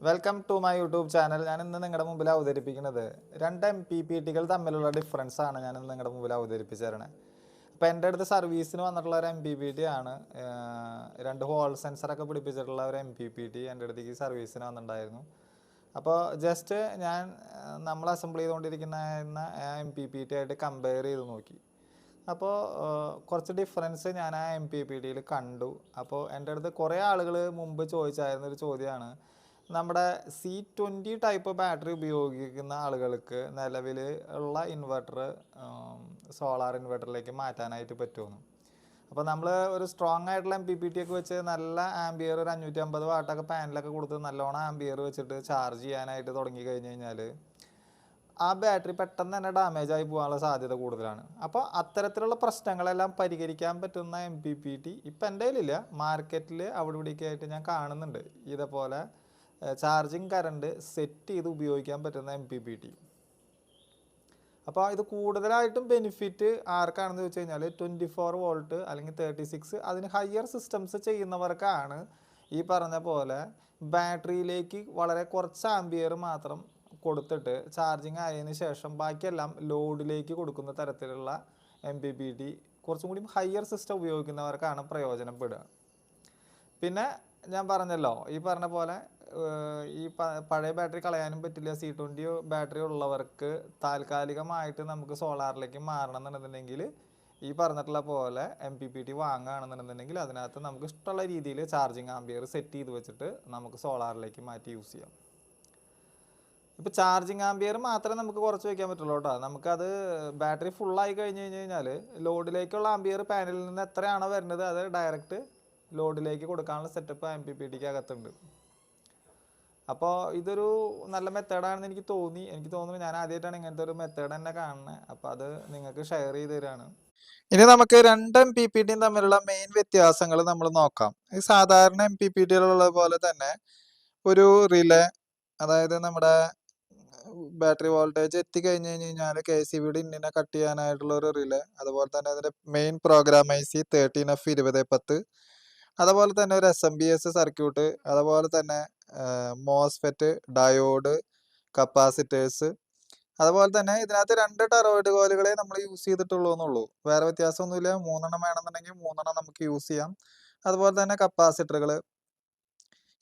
Welcome to my YouTube channel. ഞാൻ ഇന്ന് നിങ്ങളുടെ മുമ്പിൽ അവതരിപ്പിക്കുന്നത് രണ്ട് MPPT-കൾ തമ്മിലുള്ള ഡിഫറൻസ് ആണ് ഞാൻ ഇന്ന് നിങ്ങളുടെ മുമ്പിൽ അവതരിപ്പിച്ചു തരണത്. അപ്പോൾ എൻ്റെ അടുത്ത് സർവീസിന് വന്നിട്ടുള്ള ഒരു MPPT ആണ്. രണ്ട് ഹോൾ സെൻസറൊക്കെ പിടിപ്പിച്ചിട്ടുള്ള ഒരു MPPT എൻ്റെ അടുത്തേക്ക് സർവീസിന് വന്നിട്ടുണ്ടായിരുന്നു. അപ്പോൾ ജസ്റ്റ് ഞാൻ നമ്മൾ അസംബിൾ ചെയ്തുകൊണ്ടിരിക്കുന്ന MPPT ആയിട്ട് കമ്പയർ ചെയ്ത് നോക്കി. അപ്പോൾ കുറച്ച് ഡിഫറൻസ് ഞാൻ ആ MPPT-യിൽ കണ്ടു. അപ്പോൾ എൻ്റെ അടുത്ത് കുറേ ആളുകൾ മുമ്പ് ചോദിച്ചായിരുന്നൊരു ചോദ്യമാണ്, നമ്മുടെ C20 ടൈപ്പ് ബാറ്ററി ഉപയോഗിക്കുന്ന ആളുകൾക്ക് നിലവിൽ ഉള്ള ഇൻവെർട്ടർ സോളാർ ഇൻവെർട്ടറിലേക്ക് മാറ്റാനായിട്ട് പറ്റുമെന്ന്. അപ്പോൾ നമ്മൾ ഒരു സ്ട്രോങ് ആയിട്ടുള്ള MPPT ഒക്കെ വെച്ച് നല്ല ആംബിയർ, ഒരു 550 വാട്ടൊക്കെ പാനലൊക്കെ കൊടുത്ത് നല്ലോണം ആംബിയർ വെച്ചിട്ട് ചാർജ് ചെയ്യാനായിട്ട് തുടങ്ങി കഴിഞ്ഞ് കഴിഞ്ഞാൽ ആ ബാറ്ററി പെട്ടെന്ന് തന്നെ ഡാമേജ് ആയി പോകാനുള്ള സാധ്യത കൂടുതലാണ്. അപ്പോൾ അത്തരത്തിലുള്ള പ്രശ്നങ്ങളെല്ലാം പരിഹരിക്കാൻ പറ്റുന്ന MPPT ഇപ്പം എൻ്റെ കയ്യിലില്ല, മാർക്കറ്റിൽ അവിടെ ഇവിടെയൊക്കെ ആയിട്ട് ഞാൻ കാണുന്നുണ്ട്. ഇതേപോലെ ചാർജിങ് കറണ്ട് സെറ്റ് ചെയ്ത് ഉപയോഗിക്കാൻ പറ്റുന്ന MPPT. അപ്പോൾ ഇത് കൂടുതലായിട്ടും ബെനിഫിറ്റ് ആർക്കാണെന്ന് ചോദിച്ചു കഴിഞ്ഞാൽ 24 വോൾട്ട് അല്ലെങ്കിൽ 36, അതിന് ഹയർ സിസ്റ്റംസ് ചെയ്യുന്നവർക്കാണ് ഈ പറഞ്ഞ പോലെ ബാറ്ററിയിലേക്ക് വളരെ കുറച്ച് ആംബിയർ മാത്രം കൊടുത്തിട്ട് ചാർജിങ് ആയതിനു ശേഷം ബാക്കിയെല്ലാം ലോഡിലേക്ക് കൊടുക്കുന്ന തരത്തിലുള്ള MPPT കുറച്ചും കൂടി ഹയർ സിസ്റ്റം ഉപയോഗിക്കുന്നവർക്കാണ് പ്രയോജനപ്പെടുക. പിന്നെ ഞാൻ പറഞ്ഞല്ലോ, ഈ പറഞ്ഞ പോലെ ഈ പഴയ ബാറ്ററി കളയാനും പറ്റില്ല. C20 ബാറ്ററി ഉള്ളവർക്ക് താൽക്കാലികമായിട്ട് നമുക്ക് സോളാറിലേക്ക് മാറണം എന്നുണ്ടെന്നുണ്ടെങ്കിൽ ഈ പറഞ്ഞിട്ടുള്ള പോലെ MPPT വാങ്ങുകയാണെന്നുണ്ടെന്നുണ്ടെങ്കിൽ അതിനകത്ത് നമുക്ക് ഇഷ്ടമുള്ള രീതിയിൽ ചാർജിങ് ആംബിയർ സെറ്റ് ചെയ്ത് വെച്ചിട്ട് നമുക്ക് സോളാറിലേക്ക് മാറ്റി യൂസ് ചെയ്യാം. ഇപ്പോൾ ചാർജിങ് ആംബിയർ മാത്രമേ നമുക്ക് കുറച്ച് വയ്ക്കാൻ പറ്റുള്ളൂ കേട്ടോ. നമുക്കത് ബാറ്ററി ഫുള്ളായി കഴിഞ്ഞ് കഴിഞ്ഞാൽ ലോഡിലേക്കുള്ള ആംബിയർ പാനലിൽ നിന്ന് എത്രയാണോ വരുന്നത് അത് ഡയറക്റ്റ് ലോഡിലേക്ക് കൊടുക്കാനുള്ള സെറ്റപ്പ് MPPT-ക്ക് അകത്തുണ്ട്. അപ്പോൾ ഇതൊരു നല്ല മെത്തേഡാണെന്ന് എനിക്ക് തോന്നുന്നു. ഞാൻ ആദ്യമായിട്ടാണ് ഇങ്ങനത്തെ ഒരു മെത്തേഡ് തന്നെ കാണുന്നത്. അപ്പോൾ അത് നിങ്ങൾക്ക് ഷെയർ ചെയ്ത് തരാണ്. ഇനി നമുക്ക് രണ്ട് MPPT-യും തമ്മിലുള്ള മെയിൻ വ്യത്യാസങ്ങൾ നമ്മൾ നോക്കാം. ഈ സാധാരണ MPPT-കളുള്ള പോലെ തന്നെ ഒരു റിലേ, അതായത് നമ്മുടെ ബാറ്ററി വോൾട്ടേജ് എത്തിക്കഴിഞ്ഞ് കഴിഞ്ഞാൽ KCBയുടെ ഇന്നിനെ കട്ട് ചെയ്യാനായിട്ടുള്ള ഒരു റിലേ, അതുപോലെ തന്നെ അതിൻ്റെ മെയിൻ പ്രോഗ്രാം IC 13F2010, അതുപോലെ തന്നെ ഒരു SMPS സർക്യൂട്ട്, അതുപോലെ തന്നെ മോസ്ഫെറ്റ്, ഡയോഡ്, കപ്പാസിറ്റേഴ്സ്, അതുപോലെ തന്നെ ഇതിനകത്ത് 2 ടെറോയിഡ് കോയിലുകളെ നമ്മൾ യൂസ് ചെയ്തിട്ടുള്ളൂ എന്നുള്ളൂ. വേറെ വ്യത്യാസമൊന്നുമില്ല. 3 വേണമെന്നുണ്ടെങ്കിൽ 3 നമുക്ക് യൂസ് ചെയ്യാം. അതുപോലെ തന്നെ കപ്പാസിറ്ററുകൾ.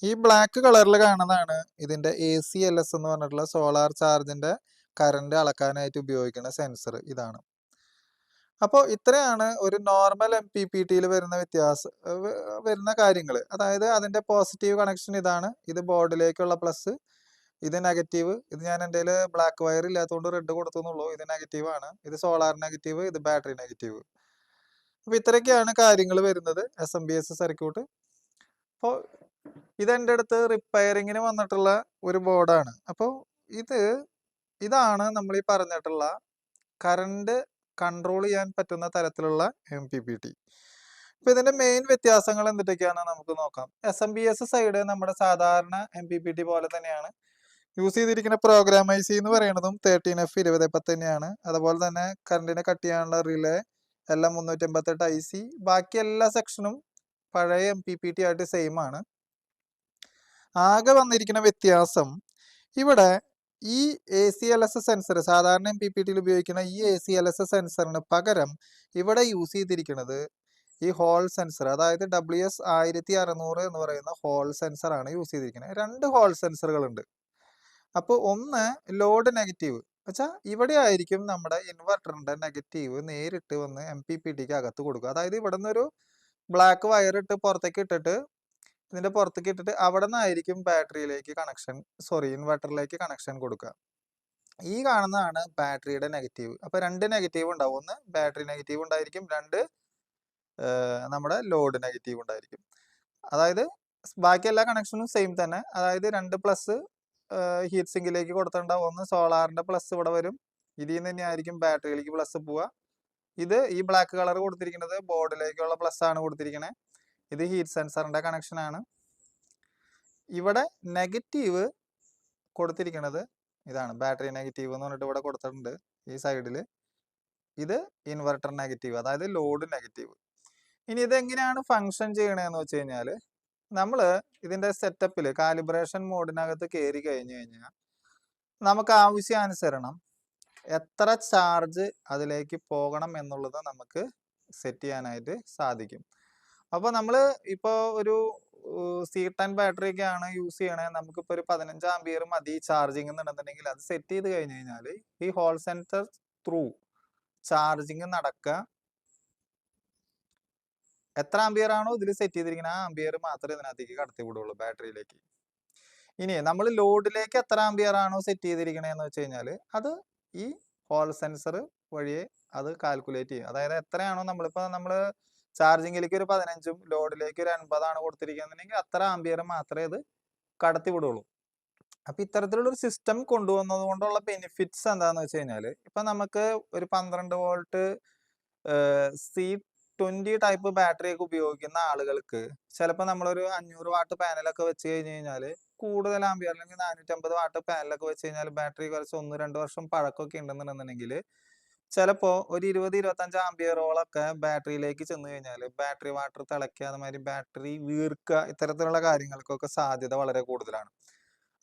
ഈ ബ്ലാക്ക് കളറിൽ കാണുന്നതാണ് ഇതിൻ്റെ ACLS എന്ന് പറഞ്ഞിട്ടുള്ള സോളാർ ചാർജിൻ്റെ കറണ്ട് അളക്കാനായിട്ട് ഉപയോഗിക്കുന്ന സെൻസർ. ഇതാണ്. അപ്പോൾ ഇത്രയാണ് ഒരു നോർമൽ MPPT-യിൽ വരുന്ന കാര്യങ്ങൾ. അതായത് അതിൻ്റെ പോസിറ്റീവ് കണക്ഷൻ ഇതാണ്, ഇത് ബോർഡിലേക്കുള്ള പ്ലസ്, ഇത് നെഗറ്റീവ്. ഇത് ഞാൻ എൻ്റെ ബ്ലാക്ക് വയർ ഇല്ലാത്തതുകൊണ്ട് റെഡ് കൊടുത്തു എന്നുള്ളൂ. ഇത് നെഗറ്റീവ് ആണ്, ഇത് സോളാർ നെഗറ്റീവ്, ഇത് ബാറ്ററി നെഗറ്റീവ്. അപ്പോൾ ഇത്രയൊക്കെയാണ് കാര്യങ്ങൾ വരുന്നത് SMPS സർക്യൂട്ട്. അപ്പോൾ ഇതെൻ്റെ അടുത്ത് റിപ്പയറിങ്ങിന് വന്നിട്ടുള്ള ഒരു ബോർഡാണ്. അപ്പോൾ ഇതാണ് നമ്മൾ ഈ പറഞ്ഞിട്ടുള്ള കറണ്ട് കൺട്രോൾ ചെയ്യാൻ പറ്റുന്ന തരത്തിലുള്ള MPPT. അപ്പോൾ ഇതിൻ്റെ മെയിൻ വ്യത്യാസങ്ങൾ എന്തൊക്കെയാണ് നമുക്ക് നോക്കാം. SMPS സൈഡ് നമ്മുടെ സാധാരണ MPPT പോലെ തന്നെയാണ്. യൂസ് ചെയ്തിരിക്കുന്ന പ്രോഗ്രാം IC എന്ന് പറയുന്നതും 13F2010 തന്നെയാണ്. അതുപോലെ തന്നെ കറണ്ടിനെ കട്ട് ചെയ്യാനുള്ള റിലേ എല്ലാം 388 IC. ബാക്കി എല്ലാ സെക്ഷനും പഴയ MPPT ആയിട്ട് സെയിം ആണ്. ആകെ വന്നിരിക്കുന്ന വ്യത്യാസം ഇവിടെ ഈ ACLS സെൻസർ, സാധാരണ MPPT-യിൽ ഉപയോഗിക്കുന്ന ഈ ACLS സെൻസറിന് പകരം ഇവിടെ യൂസ് ചെയ്തിരിക്കുന്നത് ഈ ഹോൾ സെൻസർ, അതായത് WS1600 എന്ന് പറയുന്ന ഹോൾ സെൻസറാണ് യൂസ് ചെയ്തിരിക്കുന്നത്. 2 ഹോൾ സെൻസറുകളുണ്ട്. അപ്പോൾ ഒന്ന് ലോഡ് നെഗറ്റീവ് വെച്ചാൽ ഇവിടെ ആയിരിക്കും നമ്മുടെ ഇൻവെർട്ടറിൻ്റെ നെഗറ്റീവ് നേരിട്ട് വന്ന് MPPT-ക്ക് അകത്ത് കൊടുക്കുക. അതായത് ഇവിടെ നിന്നൊരു ബ്ലാക്ക് വയർ ഇട്ട് പുറത്തേക്ക് ഇട്ടിട്ട് ഇതിൻ്റെ പുറത്തേക്ക് ഇട്ടിട്ട് അവിടെ നിന്നായിരിക്കും ബാറ്ററിയിലേക്ക് ഇൻവെർട്ടറിലേക്ക് കണക്ഷൻ കൊടുക്കുക. ഈ കാണുന്നതാണ് ബാറ്ററിയുടെ നെഗറ്റീവ്. അപ്പോൾ 2 നെഗറ്റീവ് ഉണ്ടാവും. ഒന്ന് ബാറ്ററി നെഗറ്റീവ് ഉണ്ടായിരിക്കും, 2 നമ്മുടെ ലോഡ് നെഗറ്റീവ് ഉണ്ടായിരിക്കും. അതായത് ബാക്കി എല്ലാ കണക്ഷനും സെയിം തന്നെ. അതായത് 2 പ്ലസ് ഹീറ്റ് സിങ്കിലേക്ക് കൊടുത്തിട്ടുണ്ടാവും. ഒന്ന് സോളാറിൻ്റെ പ്ലസ് ഇവിടെ വരും, ഇതിൽ നിന്ന് തന്നെയായിരിക്കും ബാറ്ററിയിലേക്ക് പ്ലസ് പോവുക. ഇത് ഈ ബ്ലാക്ക് കളർ കൊടുത്തിരിക്കുന്നത് ബോർഡിലേക്കുള്ള പ്ലസ് ആണ് കൊടുത്തിരിക്കുന്നത്. ഇത് ഹീറ്റ് സെൻസറിൻ്റെ കണക്ഷനാണ്. ഇവിടെ നെഗറ്റീവ് കൊടുത്തിരിക്കുന്നത് ഇതാണ്, ബാറ്ററി നെഗറ്റീവ് എന്ന് പറഞ്ഞിട്ട് ഇവിടെ കൊടുത്തിട്ടുണ്ട് ഈ സൈഡിൽ. ഇത് ഇൻവെർട്ടർ നെഗറ്റീവ്, അതായത് ലോഡ് നെഗറ്റീവ്. ഇനി ഇതെങ്ങനെയാണ് ഫങ്ഷൻ ചെയ്യണതെന്ന് വെച്ച് കഴിഞ്ഞാൽ നമ്മൾ ഇതിന്റെ സെറ്റപ്പിൽ കാലിബ്രേഷൻ മോഡിനകത്ത് കയറി കഴിഞ്ഞു കഴിഞ്ഞാൽ നമുക്ക് ആവശ്യാനുസരണം എത്ര ചാർജ് അതിലേക്ക് പോകണം എന്നുള്ളത് നമുക്ക് സെറ്റ് ചെയ്യാനായിട്ട് സാധിക്കും. അപ്പോൾ നമ്മൾ ഇപ്പോൾ ഒരു C10 ബാറ്ററി ഒക്കെയാണ് യൂസ് ചെയ്യണേ, നമുക്കിപ്പോൾ ഒരു 15 ആംപിയർ മതി ചാർജിങ് എന്നുണ്ടെന്നുണ്ടെങ്കിൽ അത് സെറ്റ് ചെയ്ത് കഴിഞ്ഞ് കഴിഞ്ഞാൽ ഈ ഹോൾ സെൻസർ ത്രൂ ചാർജിങ് നടക്കുക. എത്ര ആംപിയർ ആണോ ഇതിൽ സെറ്റ് ചെയ്തിരിക്കുന്നത് ആ ആംപിയർ മാത്രമേ ഇതിനകത്തേക്ക് കടത്തി വിടുള്ളൂ ബാറ്ററിയിലേക്ക്. ഇനി നമ്മൾ ലോഡിലേക്ക് എത്ര ആംപിയർ ആണോ സെറ്റ് ചെയ്തിരിക്കണേന്ന് വെച്ച് കഴിഞ്ഞാൽ അത് ഈ ഹോൾ സെൻസർ വഴിയെ അത് കാൽക്കുലേറ്റ് ചെയ്യും. അതായത് എത്രയാണോ നമ്മൾ ചാർജിങ്ങിലേക്ക് ഒരു 15ഉം ലോഡിലേക്ക് ഒരു 80 കൊടുത്തിരിക്കുന്നുണ്ടെങ്കിൽ അത്ര ആംപിയർ മാത്രമേ ഇത് കടത്തി വിടുള്ളൂ. അപ്പൊ ഇത്തരത്തിലുള്ള ഒരു സിസ്റ്റം കൊണ്ടുവന്നത് കൊണ്ടുള്ള ബെനിഫിറ്റ്സ് എന്താന്ന് വെച്ച് കഴിഞ്ഞാൽ ഇപ്പൊ നമുക്ക് ഒരു 12 വോൾട്ട് C20 ടൈപ്പ് ബാറ്ററി ഒക്കെ ഉപയോഗിക്കുന്ന ആളുകൾക്ക് ചിലപ്പോൾ നമ്മളൊരു 500 വാട്ട് പാനലൊക്കെ വെച്ച് കഴിഞ്ഞ് കഴിഞ്ഞാൽ കൂടുതൽ ആംപിയർ അല്ലെങ്കിൽ 450 വാട്ട് പാനലൊക്കെ വെച്ച് കഴിഞ്ഞാൽ ബാറ്ററി കുറച്ച് 1-2 വർഷം പഴക്കമൊക്കെ ഉണ്ടെന്നുണ്ടെന്നുണ്ടെങ്കിൽ ചിലപ്പോൾ ഒരു 20-25 ആംപിയറോളൊക്കെ ബാറ്ററിയിലേക്ക് ചെന്ന് കഴിഞ്ഞാൽ ബാറ്ററി വാട്ടർ തിളയ്ക്കുക, അതുമാതിരി ബാറ്ററി വീർക്കുക, ഇത്തരത്തിലുള്ള കാര്യങ്ങൾക്കൊക്കെ സാധ്യത വളരെ കൂടുതലാണ്.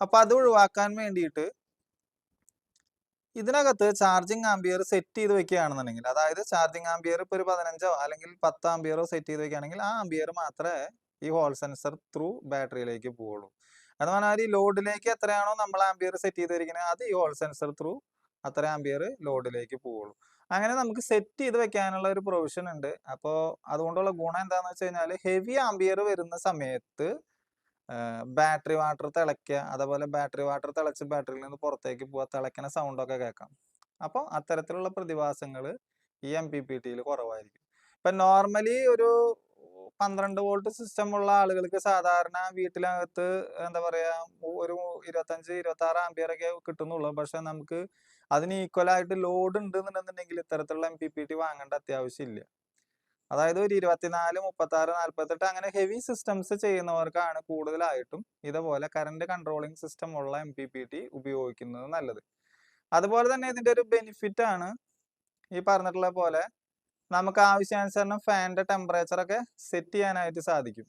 അപ്പൊ അത് ഒഴിവാക്കാൻ വേണ്ടിയിട്ട് ഇതിനകത്ത് ചാർജിങ് ആംപിയർ സെറ്റ് ചെയ്ത് വെക്കുകയാണെന്നുണ്ടെങ്കിൽ, അതായത് ചാർജിങ് ആംപിയർ ഇപ്പോൾ ഒരു 15 അല്ലെങ്കിൽ 10 ആംപിയറോ സെറ്റ് ചെയ്ത് വെക്കുകയാണെങ്കിൽ ആ ആംപിയർ മാത്രമേ ഈ ഹോൾ സെൻസർ ത്രൂ ബാറ്ററിയിലേക്ക് പോവുള്ളൂ. അത് പറഞ്ഞാൽ ഈ ലോഡിലേക്ക് എത്രയാണോ നമ്മൾ ആംപിയർ സെറ്റ് ചെയ്തിരിക്കുന്നത് അത് ഈ ഹോൾ സെൻസർ ത്രൂ അത്ര ആംപിയർ ലോഡിലേക്ക് പോവുള്ളൂ. അങ്ങനെ നമുക്ക് സെറ്റ് ചെയ്ത് വെക്കാനുള്ള ഒരു പ്രൊവിഷൻ ഉണ്ട്. അപ്പോൾ അതുകൊണ്ടുള്ള ഗുണം എന്താണെന്ന് വെച്ച് കഴിഞ്ഞാൽ ഹെവി ആംപിയർ വരുന്ന സമയത്ത് ബാറ്ററി വാട്ടർ തിളയ്ക്കുക, അതേപോലെ ബാറ്ററി വാട്ടർ തിളച്ച് ബാറ്ററിയിൽ നിന്ന് പുറത്തേക്ക് പോവുക, തിളയ്ക്കുന്ന സൗണ്ടൊക്കെ കേൾക്കാം. അപ്പോൾ അത്തരത്തിലുള്ള പ്രതിഭാസങ്ങൾ ഈ MPPT-യിൽ കുറവായിരിക്കും. ഇപ്പം നോർമലി ഒരു 12 വോൾട്ട് സിസ്റ്റം ഉള്ള ആളുകൾക്ക് സാധാരണ വീട്ടിനകത്ത് എന്താ പറയുക ഒരു 25-26 ആംപിയർ ഒക്കെ കിട്ടുന്നുള്ളൂ. പക്ഷെ നമുക്ക് അതിന് ഈക്വൽ ആയിട്ട് ലോഡ് ഉണ്ട് എന്നുണ്ടെന്നുണ്ടെങ്കിൽ ഇത്തരത്തിലുള്ള MPPT വാങ്ങേണ്ട അത്യാവശ്യമില്ല. അതായത് ഒരു 24, 36, 48 അങ്ങനെ ഹെവി സിസ്റ്റംസ് ചെയ്യുന്നവർക്കാണ് കൂടുതലായിട്ടും ഇതുപോലെ കറണ്ട് കൺട്രോളിങ് സിസ്റ്റം ഉള്ള MPPT ഉപയോഗിക്കുന്നത് നല്ലത്. അതുപോലെ തന്നെ ഇതിന്റെ ഒരു ബെനിഫിറ്റ് ആണ് ഈ പറഞ്ഞിട്ടുള്ള പോലെ നമുക്ക് ആവശ്യാനുസരണം ഫാനിന്റെ ടെമ്പറേച്ചർ ഒക്കെ സെറ്റ് ചെയ്യാനായിട്ട് സാധിക്കും.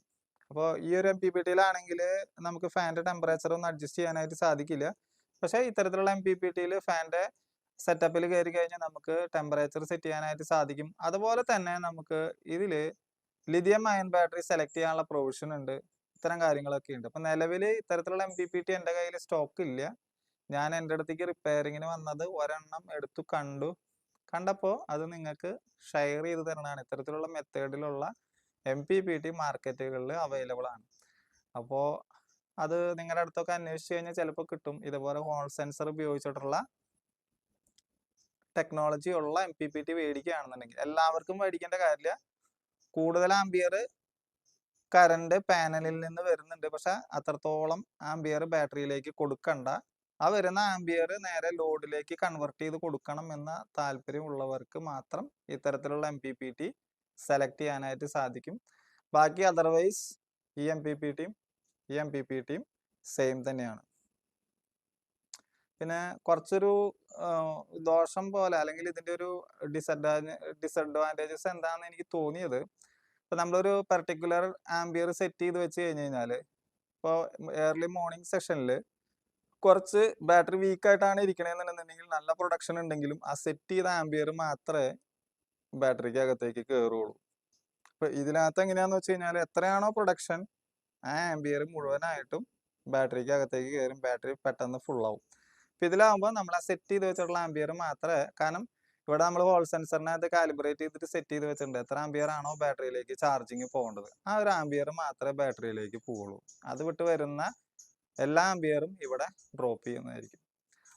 അപ്പോൾ ഈ ഒരു MPPT-യിലാണെങ്കിൽ നമുക്ക് ഫാനിന്റെ ടെമ്പറേച്ചർ ഒന്നും അഡ്ജസ്റ്റ് ചെയ്യാനായിട്ട് സാധിക്കില്ല. പക്ഷേ ഇത്തരത്തിലുള്ള MPPT-യിൽ ഫാനിന്റെ സെറ്റപ്പിൽ കയറി കഴിഞ്ഞാൽ നമുക്ക് ടെമ്പറേച്ചർ സെറ്റ് ചെയ്യാനായിട്ട് സാധിക്കും. അതുപോലെ തന്നെ നമുക്ക് ഇതിൽ ലിഥിയം അയൺ ബാറ്ററി സെലക്ട് ചെയ്യാനുള്ള പ്രൊവിഷൻ ഉണ്ട്. ഇത്തരം കാര്യങ്ങളൊക്കെ ഉണ്ട്. അപ്പം നിലവിൽ ഇത്തരത്തിലുള്ള MPPT എൻ്റെ കയ്യിൽ സ്റ്റോക്ക് ഇല്ല. ഞാൻ എൻ്റെ അടുത്തേക്ക് റിപ്പയറിങ്ങിന് വന്നത് ഒരെണ്ണം എടുത്തു കണ്ടപ്പോൾ അത് നിങ്ങൾക്ക് ഷെയർ ചെയ്ത് തരണതാണ്. ഇത്തരത്തിലുള്ള മെത്തേഡിലുള്ള MPPT മാർക്കറ്റുകളിൽ അവൈലബിൾ ആണ്. അപ്പോൾ അത് നിങ്ങളുടെ അടുത്തൊക്കെ അന്വേഷിച്ച് കഴിഞ്ഞാൽ ചിലപ്പോൾ കിട്ടും. ഇതുപോലെ ഹോൾ സെൻസർ ഉപയോഗിച്ചിട്ടുള്ള ടെക്നോളജി ഉള്ള MPPT മേടിക്കുകയാണെന്നുണ്ടെങ്കിൽ എല്ലാവർക്കും മേടിക്കേണ്ട കാര്യമില്ല. കൂടുതൽ ആംപിയർ കറണ്ട് പാനലിൽ നിന്ന് വരുന്നുണ്ട്, പക്ഷെ അത്രത്തോളം ആംപിയർ ബാറ്ററിയിലേക്ക് കൊടുക്കണ്ട. ആ വരുന്ന ആംപിയർ നേരെ ലോഡിലേക്ക് കൺവെർട്ട് ചെയ്ത് കൊടുക്കണം എന്ന താല്പര്യമുള്ളവർക്ക് മാത്രം ഇത്തരത്തിലുള്ള MPPT സെലക്ട് ചെയ്യാനായിട്ട് സാധിക്കും. ബാക്കി അതർവൈസ് ഈ MPPTയും സെയിം തന്നെയാണ്. പിന്നെ കുറച്ചൊരു ദോഷം പോലെ അല്ലെങ്കിൽ ഇതിൻ്റെ ഒരു ഡിസഡ്വാൻറ്റേജസ് എന്താണെന്ന് എനിക്ക് തോന്നിയത്, ഇപ്പം നമ്മളൊരു പെർട്ടിക്കുലർ ആംബിയർ സെറ്റ് ചെയ്ത് വെച്ച് കഴിഞ്ഞ് കഴിഞ്ഞാൽ ഇപ്പോൾ ഏർലി മോർണിംഗ് സെഷനിൽ കുറച്ച് ബാറ്ററി വീക്കായിട്ടാണ് ഇരിക്കണമെന്നുണ്ടെന്നുണ്ടെങ്കിൽ നല്ല പ്രൊഡക്ഷൻ ഉണ്ടെങ്കിലും ആ സെറ്റ് ചെയ്ത ആംബിയർ മാത്രമേ ബാറ്ററിക്ക് അകത്തേക്ക് കയറുള്ളൂ. ഇപ്പം ഇതിനകത്ത് എങ്ങനെയാണെന്ന് വെച്ച് കഴിഞ്ഞാൽ എത്രയാണോ പ്രൊഡക്ഷൻ ആ ആംബിയർ മുഴുവനായിട്ടും ബാറ്ററിക്ക് അകത്തേക്ക് കയറും, ബാറ്ററി പെട്ടെന്ന് ഫുള്ളാവും. അപ്പം ഇതിലാകുമ്പോൾ നമ്മൾ ആ സെറ്റ് ചെയ്ത് വെച്ചിട്ടുള്ള ആംബിയർ മാത്രമേ, കാരണം ഇവിടെ നമ്മൾ ഹോൾ സെൻസറിനകത്ത് കാലിബ്രേറ്റ് ചെയ്തിട്ട് സെറ്റ് ചെയ്ത് വെച്ചിട്ടുണ്ട് എത്ര ആംബിയർ ആണോ ബാറ്ററിയിലേക്ക് ചാർജിങ് പോകേണ്ടത് ആ ഒരു ആംബിയർ മാത്രമേ ബാറ്ററിയിലേക്ക് പോവുള്ളൂ. അത് വിട്ട് വരുന്ന എല്ലാ ആംബിയറും ഇവിടെ ഡ്രോപ്പ് ചെയ്യുന്നതായിരിക്കും.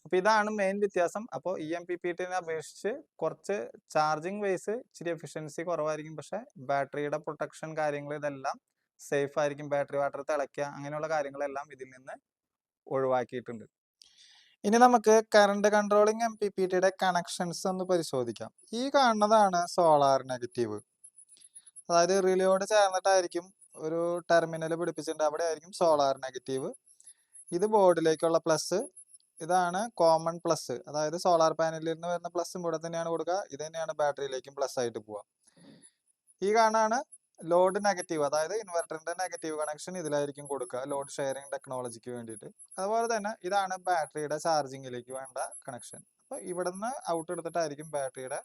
അപ്പോൾ ഇതാണ് മെയിൻ വ്യത്യാസം. അപ്പോൾ ഈ MPPT-നെ അപേക്ഷിച്ച് കുറച്ച് ചാർജിങ് വൈസ് ഇച്ചിരി എഫിഷ്യൻസി കുറവായിരിക്കും, പക്ഷേ ബാറ്ററിയുടെ പ്രൊട്ടക്ഷൻ കാര്യങ്ങൾ ഇതെല്ലാം സേഫ് ആയിരിക്കും. ബാറ്ററി വാട്ടർ തിളയ്ക്കുക അങ്ങനെയുള്ള കാര്യങ്ങളെല്ലാം ഇതിൽ നിന്ന് ഒഴിവാക്കിയിട്ടുണ്ട്. ഇനി നമുക്ക് കറണ്ട് കൺട്രോളിങ് MPPT-യുടെ കണക്ഷൻസ് ഒന്ന് പരിശോധിക്കാം. ഈ കാണുന്നതാണ് സോളാർ നെഗറ്റീവ്. അതായത് റിലേയോട് ചേർന്നിട്ടായിരിക്കും ഒരു ടെർമിനൽ പിടിപ്പിച്ചിട്ടുണ്ട്, അവിടെ ആയിരിക്കും സോളാർ നെഗറ്റീവ്. ഇത് ബോർഡിലേക്കുള്ള പ്ലസ്, ഇതാണ് കോമൺ പ്ലസ്. അതായത് സോളാർ പാനലിൽ നിന്ന് വരുന്ന പ്ലസ് ഇവിടെ തന്നെയാണ് കൊടുക്കുക, ഇത് തന്നെയാണ് ബാറ്ററിയിലേക്കും പ്ലസ് ആയിട്ട് പോവുക. ഈ കാണാണ് ലോഡ് നെഗറ്റീവ്, അതായത് ഇൻവെർട്ടറിന്റെ നെഗറ്റീവ് കണക്ഷൻ ഇതിലായിരിക്കും കൊടുക്കുക ലോഡ് ഷെയറിംഗ് ടെക്നോളജിക്ക് വേണ്ടിയിട്ട്. അതുപോലെ തന്നെ ഇതാണ് ബാറ്ററിയുടെ ചാർജിങ്ങിലേക്ക് വേണ്ട കണക്ഷൻ. അപ്പോൾ ഇവിടുന്ന് ഔട്ട് എടുത്തിട്ടായിരിക്കും ബാറ്ററിയുടെ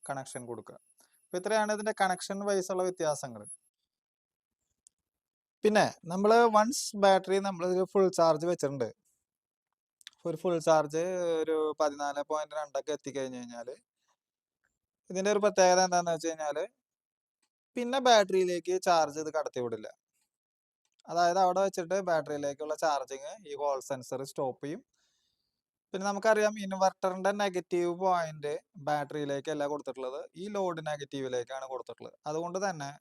കണക്ഷൻ കൊടുക്കുക. അപ്പോൾ ഇത്രയാണ് ഇതിന്റെ കണക്ഷൻ വൈസ് ഉള്ള വ്യത്യാസങ്ങൾ. പിന്നെ നമ്മൾ വൺസ് ബാറ്ററി നമ്മൾ ഫുൾ ചാർജ് വെച്ചിട്ടുണ്ട്, ഒരു ഫുൾ ചാർജ് ഒരു 14.2 എത്തിക്കഴിഞ്ഞ് കഴിഞ്ഞാൽ ഇതിന്റെ ഒരു പ്രത്യേകത എന്താണെന്ന് വെച്ച് കഴിഞ്ഞാൽ പിന്നെ ബാറ്ററിയിലേക്ക് ചാർജ് ഇത് കടത്തിവിടില്ല. അതായത് അവിടെ വെച്ചിട്ട് ബാറ്ററിയിലേക്കുള്ള ചാർജിങ് ഈ ഹോൾ സെൻസർ സ്റ്റോപ്പ് ചെയ്യും. പിന്നെ നമുക്കറിയാം ഇൻവെർട്ടറിന്റെ നെഗറ്റീവ് പോയിന്റ് ബാറ്ററിയിലേക്കല്ല കൊടുത്തിട്ടുള്ളത്, ഈ ലോഡ് നെഗറ്റീവിലേക്കാണ് കൊടുത്തിട്ടുള്ളത്. അതുകൊണ്ട് തന്നെ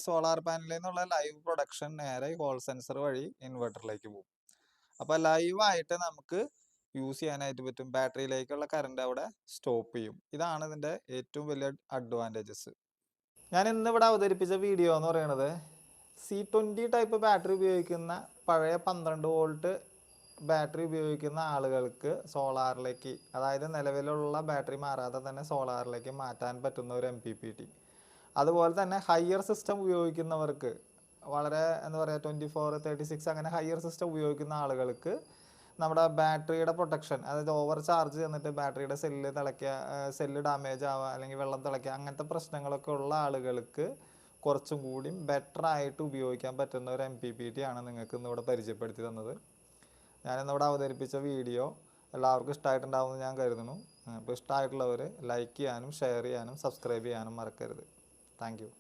സോളാർ പാനലിൽ നിന്നുള്ള ലൈവ് പ്രൊഡക്ഷൻ നേരെ ഹോൾ സെൻസർ വഴി ഇൻവെർട്ടറിലേക്ക് പോകും. അപ്പോൾ ലൈവായിട്ട് നമുക്ക് യൂസ് ചെയ്യാനായിട്ട് പറ്റും. ബാറ്ററിയിലേക്കുള്ള കറണ്ട് അവിടെ സ്റ്റോപ്പ് ചെയ്യും. ഇതാണ് ഇതിൻ്റെ ഏറ്റവും വലിയ അഡ്വാൻറ്റേജസ്. ഞാൻ ഇന്നിവിടെ അവതരിപ്പിച്ച വീഡിയോ എന്ന് പറയുന്നത് C20 ടൈപ്പ് ബാറ്ററി ഉപയോഗിക്കുന്ന പഴയ 12 വോൾട്ട് ബാറ്ററി ഉപയോഗിക്കുന്ന ആളുകൾക്ക് സോളാറിലേക്ക്, അതായത് നിലവിലുള്ള ബാറ്ററി മാറാതെ തന്നെ സോളാറിലേക്ക് മാറ്റാൻ പറ്റുന്ന ഒരു MPPT. അതുപോലെ തന്നെ ഹയർ സിസ്റ്റം ഉപയോഗിക്കുന്നവർക്ക്, വളരെ എന്താ പറയുക 24, 36 അങ്ങനെ ഹയർ സിസ്റ്റം ഉപയോഗിക്കുന്ന ആളുകൾക്ക് നമ്മുടെ ബാറ്ററിയുടെ പ്രൊട്ടക്ഷൻ, അതായത് ഓവർ ചാർജ് ചെന്നിട്ട് ബാറ്ററിയുടെ സെല്ല് ഡാമേജ് ആവുക, അല്ലെങ്കിൽ വെള്ളം തിളയ്ക്കുക, അങ്ങനത്തെ പ്രശ്നങ്ങളൊക്കെ ഉള്ള ആളുകൾക്ക് കുറച്ചും കൂടി ബെറ്റർ ആയിട്ട് ഉപയോഗിക്കാൻ പറ്റുന്ന ഒരു MPPT ആണ് നിങ്ങൾക്ക് ഇന്നിവിടെ പരിചയപ്പെടുത്തി തന്നത്. ഞാനിന്നിവിടെ അവതരിപ്പിച്ച വീഡിയോ എല്ലാവർക്കും ഇഷ്ടമായിട്ടുണ്ടാവുമെന്ന് ഞാൻ കരുതുന്നു. അപ്പോൾ ഇഷ്ടമായിട്ടുള്ളവർ ലൈക്ക് ചെയ്യാനും ഷെയർ ചെയ്യാനും സബ്സ്ക്രൈബ് ചെയ്യാനും മറക്കരുത്. Thank you.